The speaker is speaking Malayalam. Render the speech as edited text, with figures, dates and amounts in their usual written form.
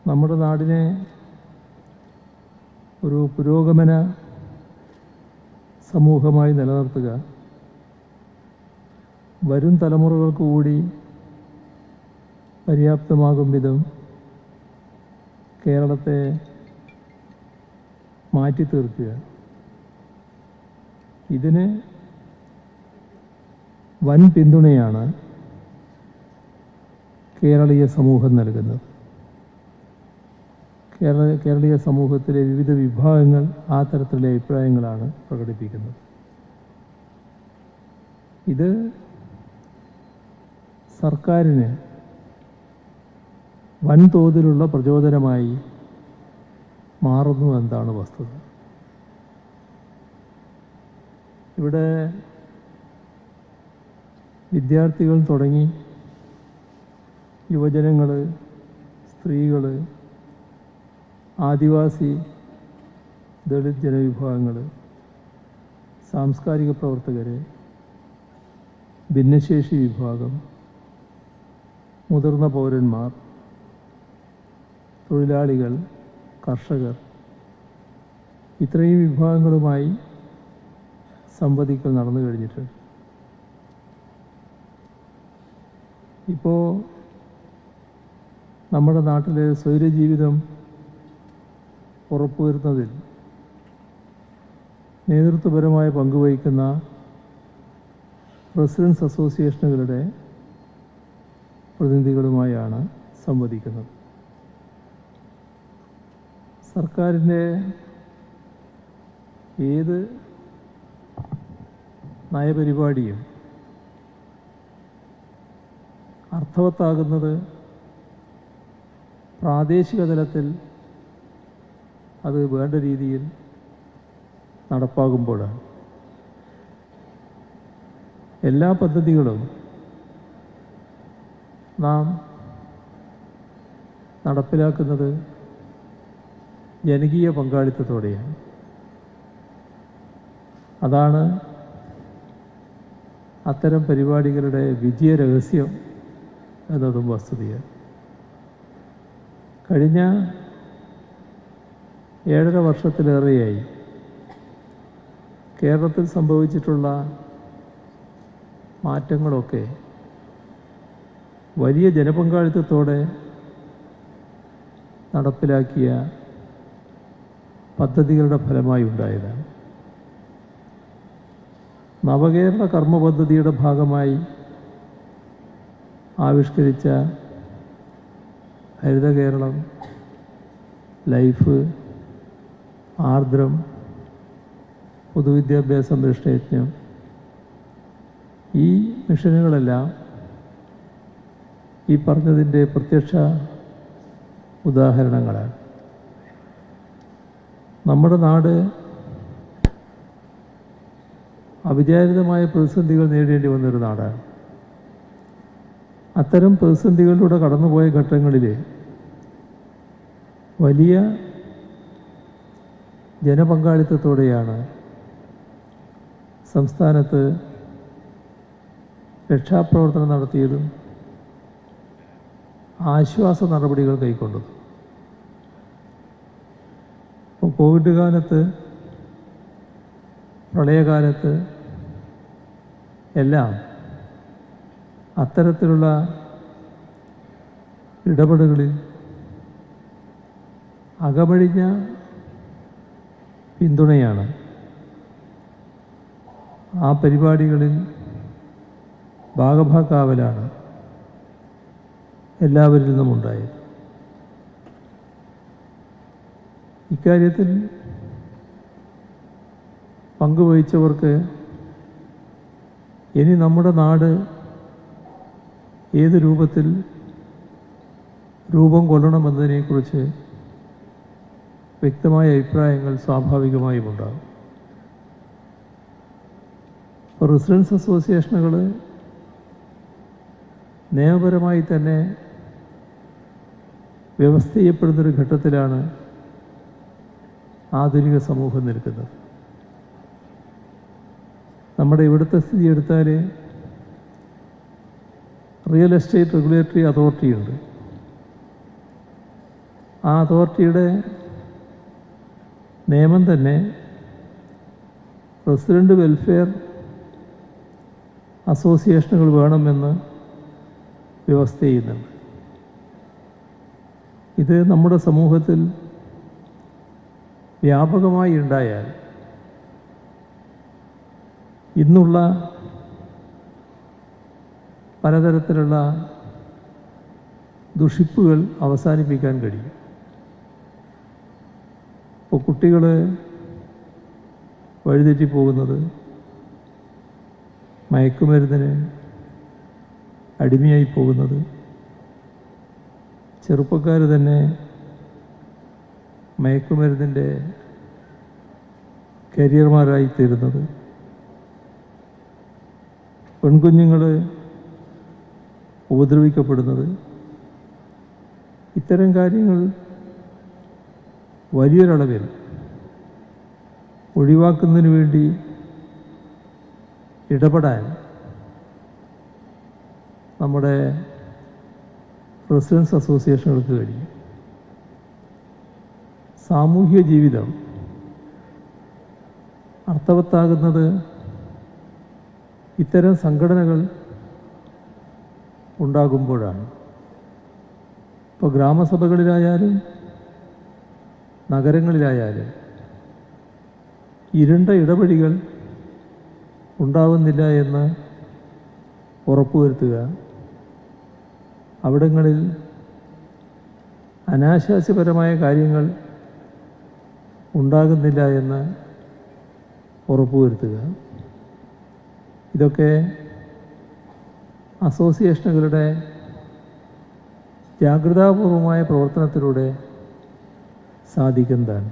നമ്മുടെ നാടിനെ ഒരു പുരോഗമന സമൂഹമായി നിലനിർത്തുക, വരും തലമുറകൾക്ക് കൂടി പര്യാപ്തമാകും വിധം കേരളത്തെ മാറ്റി തീർക്കുക, ഇതിന് വൻ പിന്തുണയാണ് കേരളീയ സമൂഹം നൽകുന്നത്. കേരളീയ സമൂഹത്തിലെ വിവിധ വിഭാഗങ്ങൾ ആ തരത്തിലുള്ള അഭിപ്രായങ്ങളാണ് പ്രകടിപ്പിക്കുന്നത്. ഇത് സർക്കാരിന് വൻതോതിലുള്ള പ്രചോദനമായി മാറുന്നു എന്നതാണ് വസ്തുത. ഇവിടെ വിദ്യാർത്ഥികൾ തുടങ്ങി യുവജനങ്ങൾ, സ്ത്രീകൾ, ആദിവാസി ദളിത് ജനവിഭാഗങ്ങൾ, സാംസ്കാരിക പ്രവർത്തകർ, ഭിന്നശേഷി വിഭാഗം, മുതിർന്ന പൗരന്മാർ, തൊഴിലാളികൾ, കർഷകർ, ഇത്രയും വിഭാഗങ്ങളുമായി സംവദിക്കൽ നടന്നു കഴിഞ്ഞിട്ടുണ്ട്. ഇപ്പോൾ നമ്മുടെ നാട്ടിലെ സ്വൈരജീവിതം ഉറപ്പുവരുന്നതിൽ നേതൃത്വപരമായ പങ്കുവഹിക്കുന്ന റെസിഡൻസ് അസോസിയേഷനുകളുടെ പ്രതിനിധികളുമായാണ് സംവദിക്കുന്നത്. സർക്കാരിൻ്റെ ഏത് നയപരിപാടിയും അർത്ഥവത്താകുന്നത് പ്രാദേശിക തലത്തിൽ അത് വേണ്ട രീതിയിൽ നടപ്പാകുമ്പോഴാണ്. എല്ലാ പദ്ധതികളും നാം നടപ്പിലാക്കുന്നത് ജനകീയ പങ്കാളിത്തത്തോടെയാണ്. അതാണ് അത്തരം പരിപാടികളുടെ വിജയരഹസ്യം എന്നതും വസ്തുതയാണ്. കഴിഞ്ഞ 7.5 വർഷത്തിലേറെയായി കേരളത്തിൽ സംഭവിച്ചിട്ടുള്ള മാറ്റങ്ങളൊക്കെ വലിയ ജനപങ്കാളിത്തത്തോടെ നടപ്പിലാക്കിയ പദ്ധതികളുടെ ഫലമായി ഉണ്ടായതാണ്. നവകേരള കർമ്മ പദ്ധതിയുടെ ഭാഗമായി ആവിഷ്കരിച്ച ഹരിത കേരളം, ലൈഫ്, ആർദ്രം, പൊതുവിദ്യാഭ്യാസ സംരക്ഷണ യജ്ഞം, ഈ മിഷനുകളെല്ലാം ഈ പറഞ്ഞതിൻ്റെ പ്രത്യക്ഷ ഉദാഹരണങ്ങളാണ്. നമ്മുടെ നാട് അവിചാരിതമായ പ്രതിസന്ധികൾ നേരിടേണ്ടി വന്നൊരു നാടാണ്. അത്തരം പ്രതിസന്ധികളിലൂടെ കടന്നുപോയ ഘട്ടങ്ങളിൽ വലിയ ജനപങ്കാളിത്തത്തോടെയാണ് സംസ്ഥാനത്ത് രക്ഷാപ്രവർത്തനം നടത്തിയതും ആശ്വാസ നടപടികൾ കൈക്കൊണ്ടതും. ഇപ്പോൾ കോവിഡ് കാലത്ത്, പ്രളയകാലത്ത് എല്ലാം അത്തരത്തിലുള്ള ഇടപെടലുകളിൽ അകമഴിഞ്ഞ പിന്തുണയാണ് ആ പരിപാടികളിൽ ഭാഗഭാക്കാവലാണ് എല്ലാവരിൽ നിന്നും ഉണ്ടായത്. ഇക്കാര്യത്തിൽ പങ്കുവഹിച്ചവർക്ക് ഇനി നമ്മുടെ നാട് ഏത് രൂപത്തിൽ രൂപം കൊള്ളണമെന്നതിനെക്കുറിച്ച് വ്യക്തമായ അഭിപ്രായങ്ങൾ സ്വാഭാവികമായും ഉണ്ടാകും. ഇപ്പോൾ റെസിഡൻസ് അസോസിയേഷനുകൾ നിയമപരമായി തന്നെ വ്യവസ്ഥ ചെയ്യപ്പെടുന്നൊരു ഘട്ടത്തിലാണ് ആധുനിക സമൂഹം നിൽക്കുന്നത്. നമ്മുടെ ഇവിടുത്തെ സ്ഥിതി എടുത്താൽ റിയൽ എസ്റ്റേറ്റ് റെഗുലേറ്ററി അതോറിറ്റി ഉണ്ട്. ആ അതോറിറ്റിയുടെ നിയമം തന്നെ പ്രസിഡന്റ് വെൽഫെയർ അസോസിയേഷനുകൾ വേണമെന്ന് വ്യവസ്ഥ ചെയ്യുന്നുണ്ട്. ഇത് നമ്മുടെ സമൂഹത്തിൽ വ്യാപകമായി ഉണ്ടായാൽ ഇന്നുള്ള പലതരത്തിലുള്ള ദുഷിപ്പുകൾ അവസാനിപ്പിക്കാൻ കഴിയും. ഇപ്പോൾ കുട്ടികൾ വഴിതെറ്റിപ്പോകുന്നത്, മയക്കുമരുന്നിന് അടിമയായി പോകുന്നത്, ചെറുപ്പക്കാർ തന്നെ മയക്കുമരുന്നിൻ്റെ കരിയർമാരായി തീരുന്നത്, പെൺകുഞ്ഞുങ്ങൾ ഉപദ്രവിക്കപ്പെടുന്നത്, ഇത്തരം കാര്യങ്ങൾ വലിയൊരളവിൽ ഒഴിവാക്കുന്നതിന് വേണ്ടി ഇടപെടാൻ നമ്മുടെ റെസിഡൻസ് അസോസിയേഷനുകൾക്ക് കഴിയും. സാമൂഹ്യ ജീവിതം അർത്ഥവത്താകുന്നത് ഇത്തരം സംഘടനകൾ ഉണ്ടാകുമ്പോഴാണ്. ഇപ്പോൾ ഗ്രാമസഭകളിലായാലും നഗരങ്ങളിലായാലും ഇരുണ്ട ഇടവഴികൾ ഉണ്ടാവുന്നില്ല എന്ന് ഉറപ്പുവരുത്തുക, അവിടങ്ങളിൽ അനാശാസ്യപരമായ കാര്യങ്ങൾ ഉണ്ടാകുന്നില്ല എന്ന് ഉറപ്പുവരുത്തുക, ഇതൊക്കെ അസോസിയേഷനുകളുടെ ജാഗ്രതാപൂർവമായ പ്രവർത്തനത്തിലൂടെ സാധിക്കുന്നതാണ്.